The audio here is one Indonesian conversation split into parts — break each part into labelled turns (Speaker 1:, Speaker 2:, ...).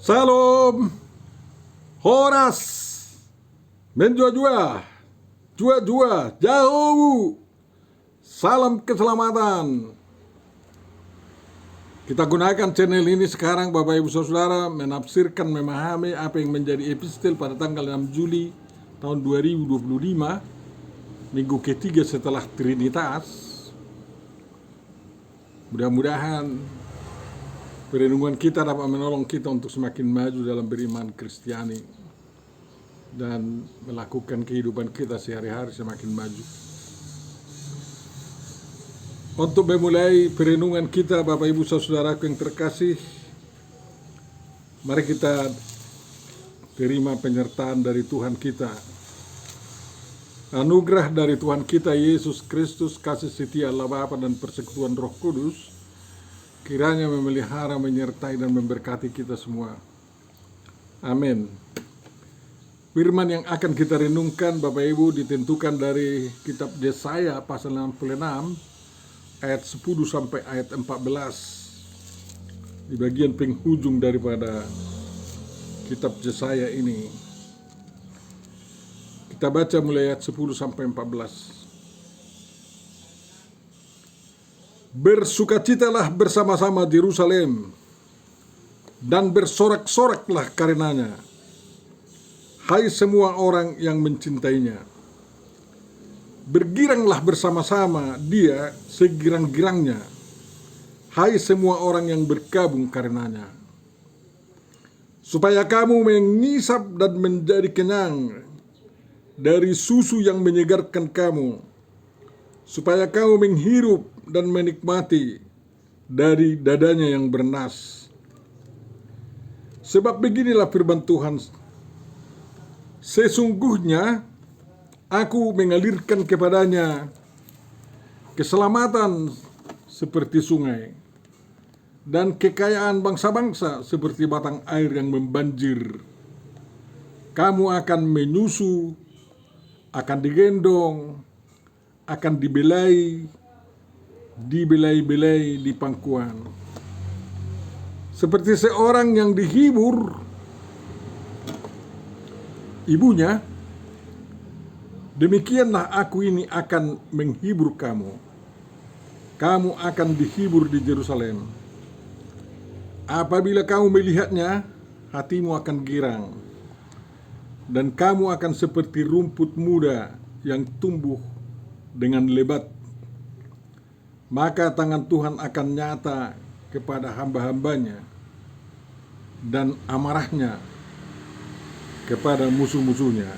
Speaker 1: Salam, horas, menjua-jua, jua-jua, jauh, salam keselamatan. Kita gunakan channel ini sekarang Bapak Ibu Saudara menafsirkan, memahami apa yang menjadi epistel pada tanggal 6 Juli tahun 2025, minggu ketiga setelah Trinitas. Mudah-mudahan perenungan kita dapat menolong kita untuk semakin maju dalam beriman Kristiani dan melakukan kehidupan kita sehari-hari semakin maju. Untuk memulai perenungan kita, Bapak Ibu Saudaraku yang terkasih, mari kita terima penyertaan dari Tuhan kita. Anugerah dari Tuhan kita Yesus Kristus, kasih setia Allah Bapa dan persekutuan Roh Kudus kiranya memelihara, menyertai dan memberkati kita semua. Amin. Firman yang akan kita renungkan Bapak Ibu ditentukan dari kitab Yesaya pasal 66 ayat 10 sampai ayat 14. Di bagian penghujung daripada kitab Yesaya ini. Kita baca mulai ayat 10 sampai 14. Bersukacitalah bersama-sama di Yerusalem dan bersorak-soraklah karenanya, hai semua orang yang mencintainya. Bergiranglah bersama-sama dia segirang-girangnya, hai semua orang yang berkabung karenanya. Supaya kamu mengisap dan menjadi kenyang dari susu yang menyegarkan kamu, supaya kamu menghirup dan menikmati dari dadanya yang bernas. Sebab beginilah firman Tuhan, sesungguhnya aku mengalirkan kepadanya keselamatan seperti sungai, dan kekayaan bangsa-bangsa seperti batang air yang membanjir. Kamu akan menyusu, akan digendong, akan dibelai-belai di pangkuan. Seperti seorang yang dihibur ibunya, demikianlah aku ini akan menghibur kamu. Kamu akan dihibur di Yerusalem. Apabila kamu melihatnya, hatimu akan girang, dan kamu akan seperti rumput muda yang tumbuh dengan lebat. Maka tangan Tuhan akan nyata kepada hamba-hambanya, dan amarahnya kepada musuh-musuhnya.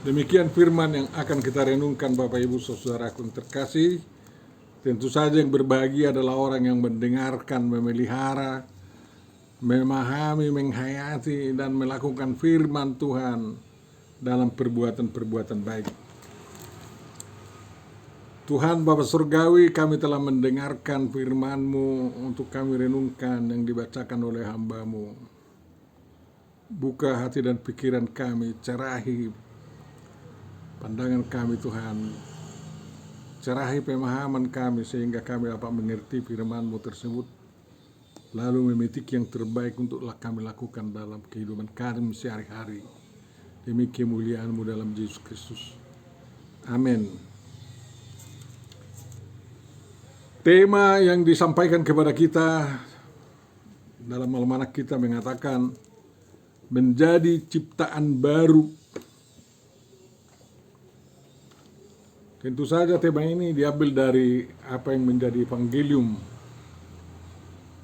Speaker 1: Demikian firman yang akan kita renungkan Bapak Ibu Saudaraku yang terkasih. Tentu saja yang berbahagia adalah orang yang mendengarkan, memelihara, memahami, menghayati dan melakukan firman Tuhan dalam perbuatan-perbuatan baik. Tuhan Bapa Surgawi, kami telah mendengarkan firman-Mu untuk kami renungkan yang dibacakan oleh hamba-Mu. Buka hati dan pikiran kami, cerahi pandangan kami Tuhan. Cerahi pemahaman kami sehingga kami dapat mengerti firman-Mu tersebut, lalu memetik yang terbaik untuklah kami lakukan dalam kehidupan kami sehari-hari. Demi kemuliaan-Mu dalam Yesus Kristus. Amin. Tema yang disampaikan kepada kita dalam almanak kita mengatakan menjadi ciptaan baru. Tentu saja tema ini diambil dari apa yang menjadi evangelium,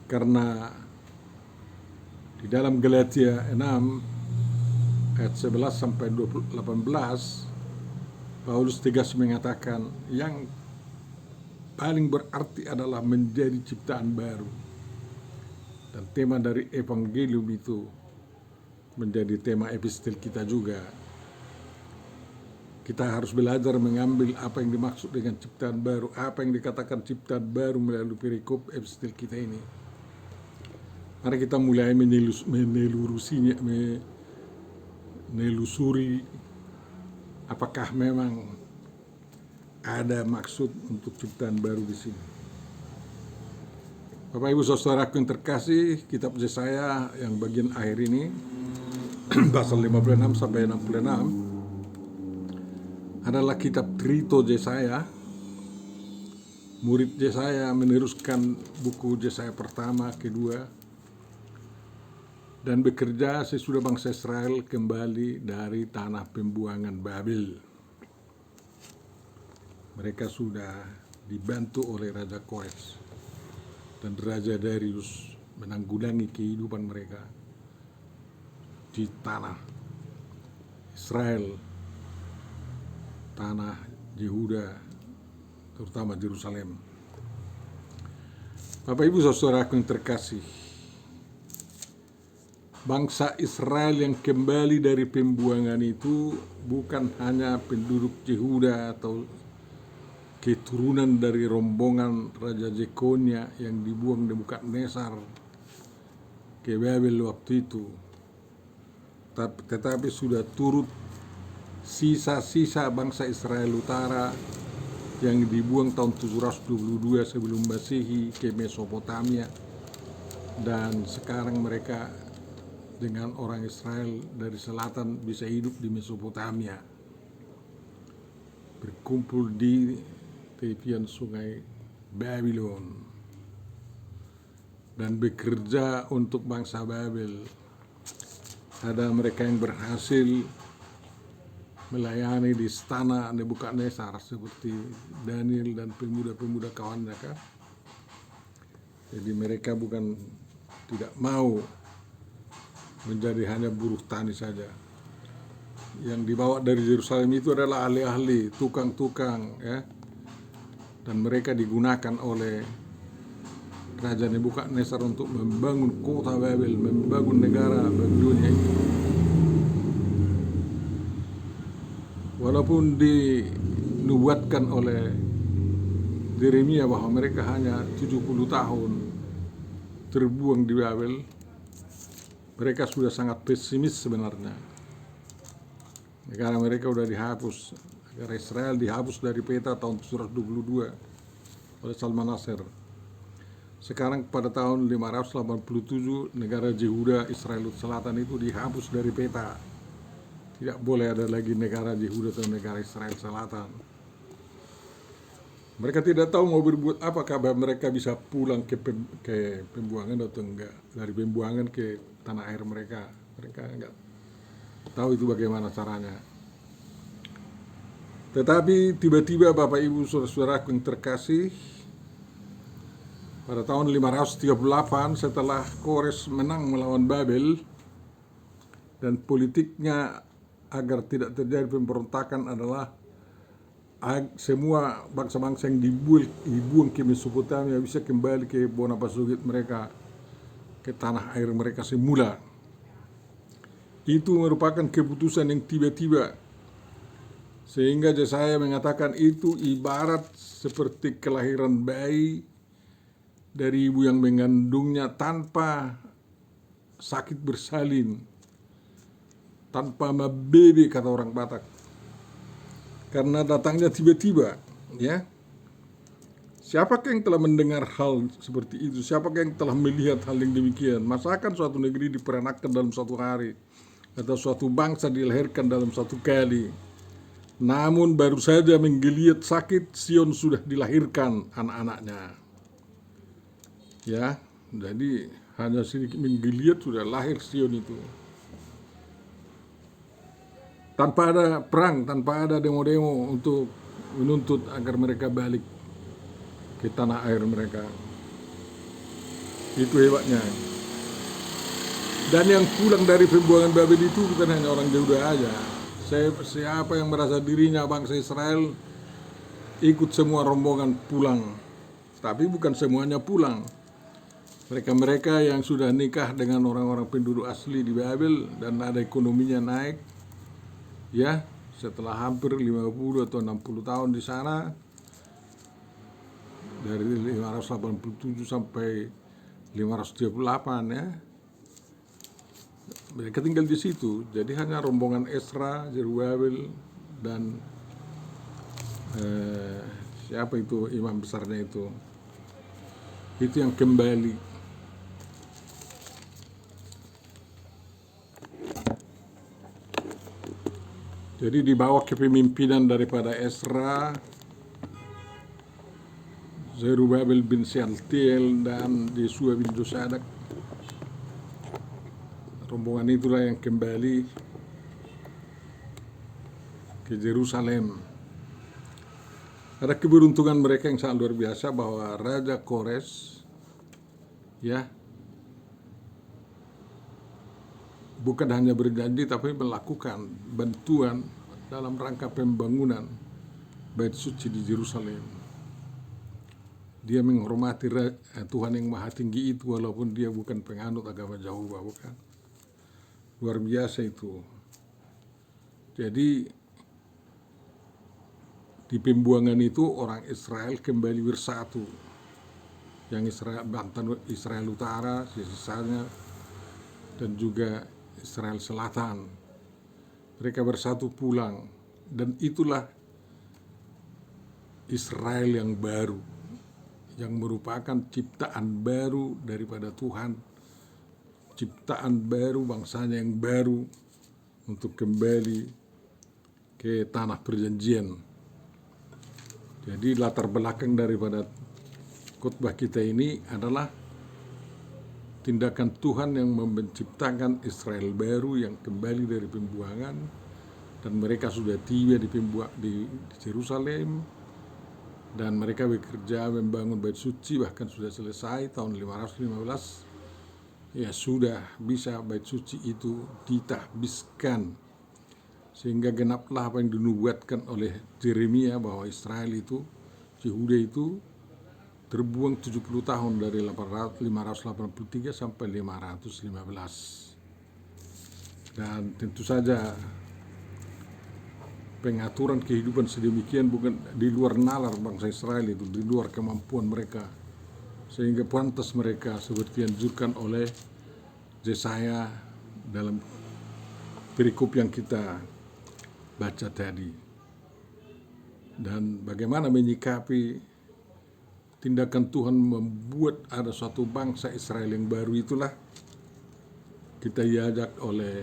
Speaker 1: karena di dalam Galatia 6 ayat 11 sampai 18 Paulus tegas mengatakan yang paling berarti adalah menjadi ciptaan baru. Dan tema dari evangelium itu menjadi tema epistel kita juga. Kita harus belajar mengambil apa yang dimaksud dengan ciptaan baru, apa yang dikatakan ciptaan baru melalui perikop epistel kita ini. Mari kita mulai menelusuri apakah memang ada maksud untuk ciptaan baru di sini. Bapak Ibu Saudaraku yang terkasih, kitab Yesaya yang bagian akhir ini pasal 56 sampai 66 adalah kitab Trito Yesaya. Murid Yesaya meneruskan buku Yesaya pertama, kedua, dan bekerja sesudah bangsa Israel kembali dari tanah pembuangan Babel. Mereka sudah dibantu oleh Raja Kores dan Raja Darius menanggulangi kehidupan mereka di tanah Israel, tanah Yehuda, terutama Yerusalem. Bapak Ibu Saudaraku yang terkasih, bangsa Israel yang kembali dari pembuangan itu bukan hanya penduduk Yehuda atau keturunan dari rombongan Raja Jekonia yang dibuang Nebukadnezar ke Babel waktu itu, tetapi sudah turut sisa-sisa bangsa Israel Utara yang dibuang tahun 722 sebelum Masehi ke Mesopotamia, dan sekarang mereka dengan orang Israel dari selatan bisa hidup di Mesopotamia, berkumpul di tepian sungai Babylon dan bekerja untuk bangsa Babel. Ada mereka yang berhasil melayani di istana Nebukadnezar seperti Daniel dan pemuda-pemuda kawannya kan. Jadi mereka bukan tidak mau menjadi hanya buruh tani saja. Yang dibawa dari Yerusalem itu adalah ahli-ahli, tukang-tukang, ya. Dan mereka digunakan oleh Raja Nebukadnezar untuk membangun kota Babel, membangun negara Babilonia itu. Walaupun dinubuatkan oleh Yeremia bahwa mereka hanya 70 tahun terbuang di Babel, mereka sudah sangat pesimis sebenarnya. Negara mereka sudah dihapus, negara Israel dihapus dari peta tahun 722 oleh Salmanaser. Sekarang pada tahun 587 negara Yehuda Israel Selatan itu dihapus dari peta. Tidak boleh ada lagi negara Yehuda atau negara Israel Selatan. Mereka tidak tahu mau berbuat apa, kabar mereka bisa pulang ke pembuangan atau enggak, dari pembuangan ke tanah air mereka. Mereka enggak tahu itu bagaimana caranya. Tetapi tiba-tiba Bapak Ibu Saudara-saudaraku yang terkasih, pada tahun 538 setelah Kores menang melawan Babel dan politiknya agar tidak terjadi pemberontakan adalah semua bangsa-bangsa yang dibuang ke Mesopotamia bisa kembali ke Bona Pasugit mereka, ke tanah air mereka semula. Itu merupakan keputusan yang tiba-tiba, sehingga Yesaya mengatakan itu ibarat seperti kelahiran bayi dari ibu yang mengandungnya tanpa sakit bersalin, tanpa mabebe, kata orang Batak, karena datangnya tiba-tiba, ya. Siapakah yang telah mendengar hal seperti itu? Siapakah yang telah melihat hal yang demikian? Masakan suatu negeri diperanakkan dalam satu hari, atau suatu bangsa dilahirkan dalam satu kali? Namun baru saja menggeliat sakit, Sion sudah dilahirkan anak-anaknya. Ya, jadi hanya sedikit menggeliat sudah lahir Sion itu. Tanpa ada perang, tanpa ada demo-demo untuk menuntut agar mereka balik ke tanah air mereka. Itu hebatnya. Dan yang pulang dari pembuangan Babel itu bukan hanya orang Yehuda aja. Siapa yang merasa dirinya bangsa Israel ikut semua rombongan pulang. Tapi bukan semuanya pulang. Mereka-mereka yang sudah nikah dengan orang-orang penduduk asli di Babel dan ada ekonominya naik, ya, setelah hampir 50 atau 60 tahun di sana, dari 587 sampai 538, ya, mereka tinggal di situ. Jadi hanya rombongan Ezra, Zerubabel, dan siapa itu imam besarnya itu, Itu yang kembali. Jadi di bawah kepemimpinan daripada Ezra, Zerubabel bin Shealtiel, dan Yesua bin Josadak, rombongan itulah yang kembali ke Yerusalem. Ada keberuntungan mereka yang sangat luar biasa bahwa Raja Kores, ya, bukan hanya berjanji tapi melakukan bantuan dalam rangka pembangunan Bait Suci di Yerusalem. Dia menghormati Tuhan yang Maha Tinggi itu walaupun dia bukan penganut agama Yahwa, bukan. Luar biasa itu. Jadi di pembuangan itu orang Israel kembali bersatu. Yang Israel, Banten, Israel Utara, sisanya, dan juga Israel Selatan. Mereka bersatu pulang, dan itulah Israel yang baru, yang merupakan ciptaan baru daripada Tuhan, ciptaan baru, bangsanya yang baru untuk kembali ke tanah perjanjian. Jadi latar belakang daripada khotbah kita ini adalah tindakan Tuhan yang menciptakan Israel baru yang kembali dari pembuangan, dan mereka sudah tiba di Yerusalem, dan mereka bekerja membangun Bait Suci, bahkan sudah selesai tahun 515. Ya, sudah bisa Bait Suci itu ditahbiskan, sehingga genaplah apa yang dinubuatkan oleh Yeremia bahwa Israel itu, Yehuda itu terbuang 70 tahun dari 583 sampai 515. Dan tentu saja pengaturan kehidupan sedemikian bukan di luar nalar bangsa Israel itu, di luar kemampuan mereka, sehingga pantas mereka seperti dianjurkan oleh Yesaya dalam perikop yang kita baca tadi. Dan bagaimana menyikapi tindakan Tuhan membuat ada suatu bangsa Israel yang baru, itulah kita diajak oleh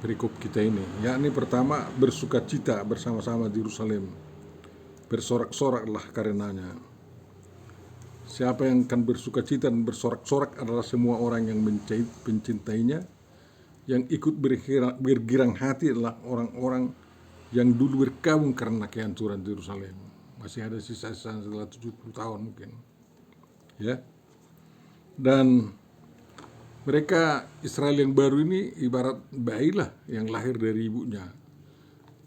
Speaker 1: perikop kita ini. Yakni pertama, bersukacita bersama-sama di Yerusalem. Bersorak-soraklah karenanya. Siapa yang akan bersukacita dan bersorak-sorak adalah semua orang yang mencintainya. Yang ikut bergirang hati adalah orang-orang yang dulu berkabung karena kehancuran Yerusalem. Masih ada sisa-sisa setelah 70 tahun mungkin. Ya. Dan mereka Israel yang baru ini ibarat bayi lah yang lahir dari ibunya.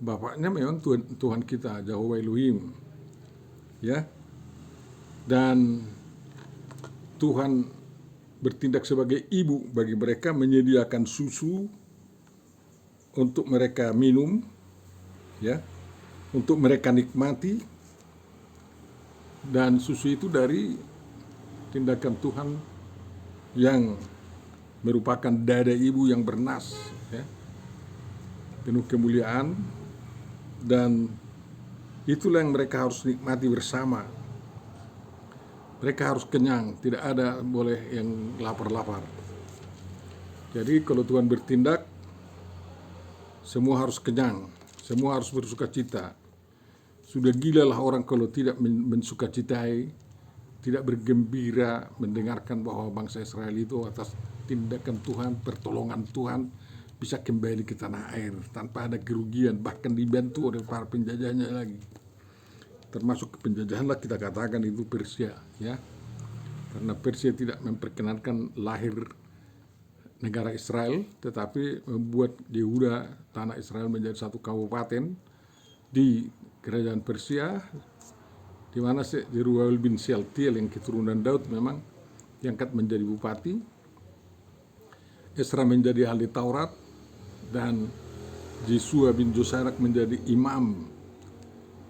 Speaker 1: Bapaknya memang Tuhan kita, Jehovah Elohim. Ya. Dan Tuhan bertindak sebagai ibu bagi mereka, menyediakan susu untuk mereka minum, ya, untuk mereka nikmati. Dan susu itu dari tindakan Tuhan yang merupakan dada ibu yang bernas, ya, penuh kemuliaan, dan itulah yang mereka harus nikmati bersama. Mereka harus kenyang, tidak ada boleh yang lapar-lapar. Jadi kalau Tuhan bertindak, semua harus kenyang, semua harus bersukacita. Sudah gila lah orang kalau tidak mensukacitai, tidak bergembira mendengarkan bahwa bangsa Israel itu atas tindakan Tuhan, pertolongan Tuhan bisa kembali ke tanah air tanpa ada kerugian, bahkan dibantu oleh para penjajahnya lagi. Termasuk penjajahan lah kita katakan itu Persia, ya. Karena Persia tidak memperkenankan lahir negara Israel, tetapi membuat Yehuda, tanah Israel, menjadi satu kabupaten di kerajaan Persia, di mana Zerubabel bin Shealtiel yang keturunan Daud memang diangkat menjadi bupati. Ezra menjadi ahli Taurat, dan Yesua bin Josadak menjadi imam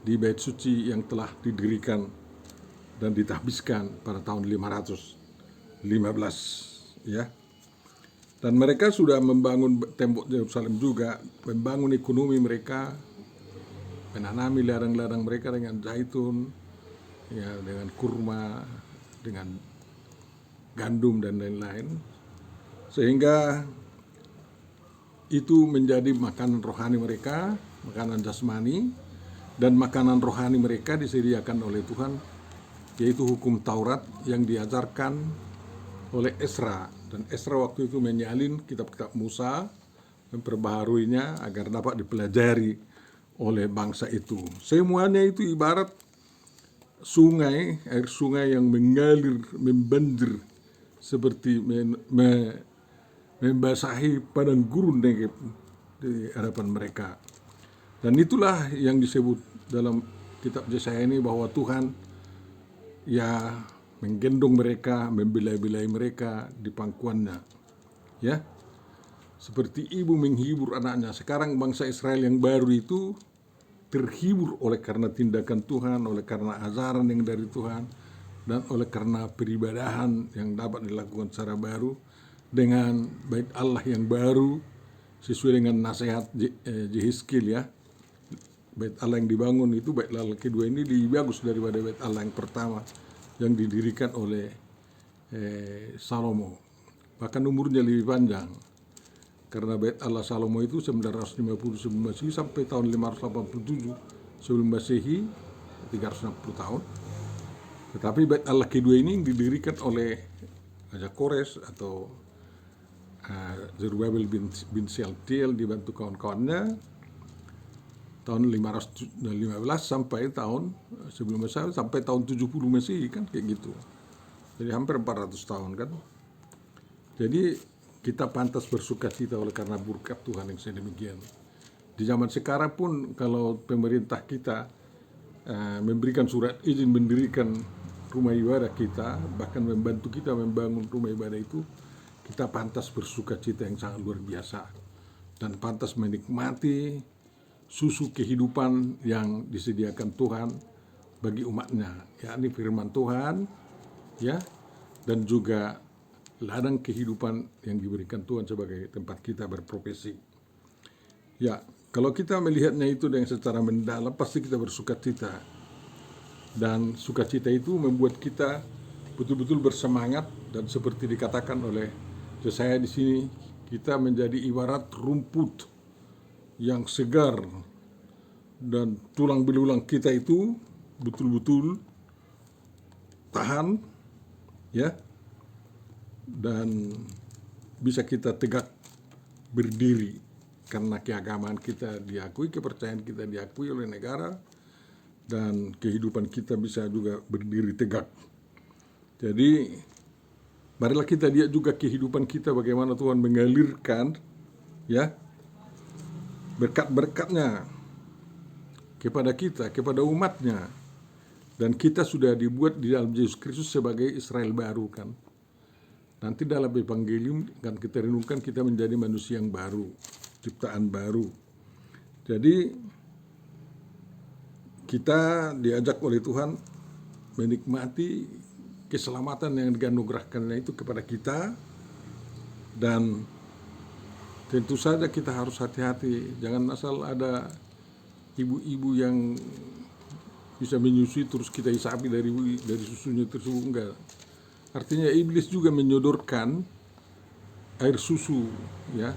Speaker 1: di Bait Suci yang telah didirikan dan ditahbiskan pada tahun 515, ya. Dan mereka sudah membangun tembok Yerusalem juga, membangun ekonomi mereka, menanami ladang-ladang mereka dengan zaitun, ya, dengan kurma, dengan gandum dan lain-lain, sehingga itu menjadi makanan rohani mereka, makanan jasmani, dan makanan rohani mereka disediakan oleh Tuhan, yaitu hukum Taurat yang diajarkan oleh Ezra. Dan Ezra waktu itu menyalin kitab-kitab Musa, memperbaharuinya agar dapat dipelajari oleh bangsa itu. Semuanya itu ibarat sungai, air sungai yang mengalir, membanjir seperti membasahi padang gurun Negeb di hadapan mereka. Dan itulah yang disebut dalam kitab Yesaya ini, bahwa Tuhan ya menggendong mereka, membelai-belai mereka di pangkuannya. Ya, seperti ibu menghibur anaknya. Sekarang bangsa Israel yang baru itu terhibur oleh karena tindakan Tuhan, oleh karena ajaran yang dari Tuhan, dan oleh karena peribadahan yang dapat dilakukan secara baru dengan bait Allah yang baru sesuai dengan nasihat Yehezkiel, ya. Bait Allah yang dibangun itu, bait Allah kedua ini lebih bagus daripada bait Allah yang pertama yang didirikan oleh Salomo. Bahkan umurnya lebih panjang, karena bait Allah Salomo itu 950 sebelum Masehi sampai tahun 587 sebelum Masehi, 360 tahun. Tetapi bait Allah kedua ini didirikan oleh Raja Kores atau Zerubbabel bin Shealtiel dibantu kawan-kawannya tahun 515 sampai tahun sebelum Masehi, sampai tahun 70 Masehi, kan kayak gitu. Jadi hampir 400 tahun kan. Jadi kita pantas bersuka cita oleh karena berkat Tuhan yang sedemikian. Di zaman sekarang pun kalau pemerintah kita memberikan surat izin mendirikan rumah ibadah kita, bahkan membantu kita membangun rumah ibadah itu, kita pantas bersuka cita yang sangat luar biasa dan pantas menikmati susu kehidupan yang disediakan Tuhan bagi umatnya, yakni firman Tuhan, ya, dan juga ladang kehidupan yang diberikan Tuhan sebagai tempat kita berprofesi. Ya, kalau kita melihatnya itu dengan secara mendalam, pasti kita bersuka cita. Dan sukacita itu membuat kita betul-betul bersemangat, dan seperti dikatakan oleh Yesaya di sini, kita menjadi ibarat rumput yang segar, dan tulang belulang kita itu betul-betul tahan, ya, dan bisa kita tegak berdiri karena keagamaan kita diakui, kepercayaan kita diakui oleh negara, dan kehidupan kita bisa juga berdiri tegak. Jadi marilah kita lihat juga kehidupan kita, bagaimana Tuhan mengalirkan, ya, berkat-berkatnya kepada kita, kepada umatnya. Dan kita sudah dibuat di dalam Yesus Kristus sebagai Israel baru, kan. Nanti dalam Evangelium kan kita renungkan, kita menjadi manusia yang baru, ciptaan baru. Jadi kita diajak oleh Tuhan menikmati keselamatan yang dianugerahkannya itu kepada kita, dan tentu saja kita harus hati-hati, jangan asal ada ibu-ibu yang bisa menyusui terus kita isapi dari susunya tersebut, enggak. Artinya iblis juga menyodorkan air susu, ya,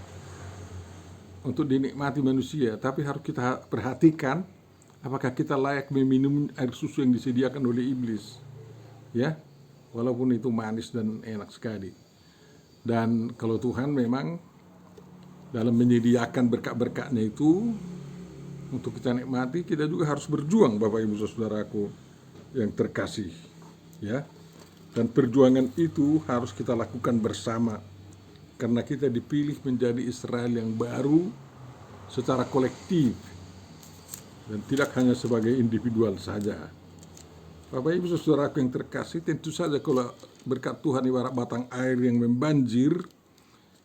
Speaker 1: untuk dinikmati manusia, tapi harus kita perhatikan apakah kita layak meminum air susu yang disediakan oleh iblis, ya, walaupun itu manis dan enak sekali. Dan kalau Tuhan memang dalam menyediakan berkat-berkatnya itu untuk kita nikmati, kita juga harus berjuang, Bapak Ibu Saudaraku yang terkasih, ya. Dan perjuangan itu harus kita lakukan bersama, karena kita dipilih menjadi Israel yang baru secara kolektif dan tidak hanya sebagai individual saja. Bapak Ibu Saudaraku yang terkasih, tentu saja kalau berkat Tuhan ibarat batang air yang membanjir,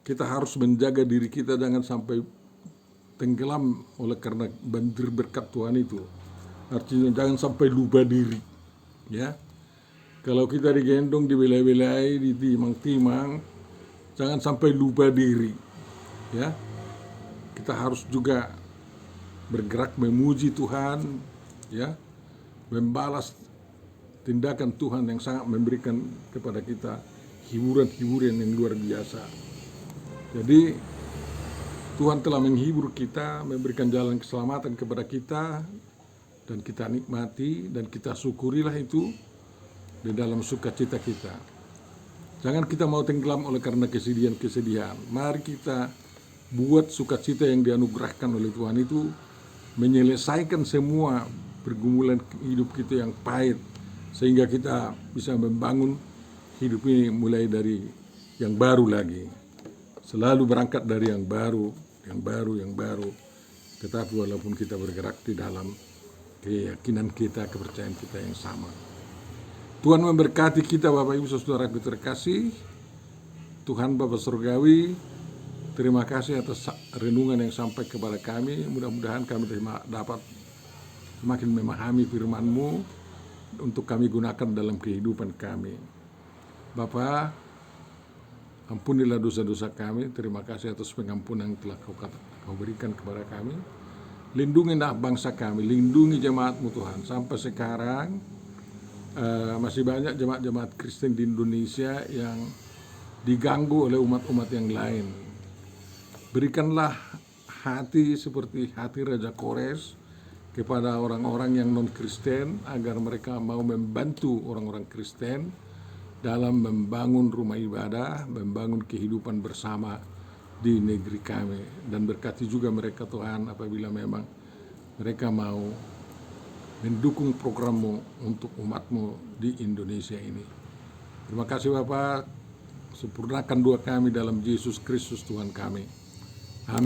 Speaker 1: kita harus menjaga diri kita jangan sampai tenggelam oleh karena banjir berkat Tuhan itu. Artinya jangan sampai lupa diri, ya. Kalau kita digendong, dibelai-belai, ditimang-timang, jangan sampai lupa diri, ya. Kita harus juga bergerak memuji Tuhan, ya, membalas tindakan Tuhan yang sangat memberikan kepada kita hiburan-hiburan yang luar biasa. Jadi Tuhan telah menghibur kita, memberikan jalan keselamatan kepada kita, dan kita nikmati dan kita syukurilah itu di dalam sukacita kita. Jangan kita mau tenggelam oleh karena kesedihan-kesedihan. Mari kita buat sukacita yang dianugerahkan oleh Tuhan itu menyelesaikan semua pergumulan hidup kita yang pahit, sehingga kita bisa membangun hidup ini mulai dari yang baru lagi. Selalu berangkat dari yang baru. Tetapi walaupun kita bergerak di dalam keyakinan kita, kepercayaan kita yang sama. Tuhan memberkati kita Bapak Ibu Saudara terkasih. Tuhan Bapa Surgawi, terima kasih atas renungan yang sampai kepada kami. Mudah-mudahan kami dapat semakin memahami firman-Mu untuk kami gunakan dalam kehidupan kami. Bapa, ampunilah dosa-dosa kami. Terima kasih atas pengampunan yang telah Kau berikan kepada kami. Lindungilah bangsa kami, lindungi jemaat-Mu Tuhan. Sampai sekarang masih banyak jemaat-jemaat Kristen di Indonesia yang diganggu oleh umat-umat yang lain. Berikanlah hati seperti hati Raja Kores kepada orang-orang yang non-Kristen, agar mereka mau membantu orang-orang Kristen dalam membangun rumah ibadah, membangun kehidupan bersama di negeri kami. Dan berkati juga mereka Tuhan apabila memang mereka mau mendukung program-Mu untuk umat-Mu di Indonesia ini. Terima kasih Bapak, sempurnakan doa kami dalam Yesus Kristus Tuhan kami.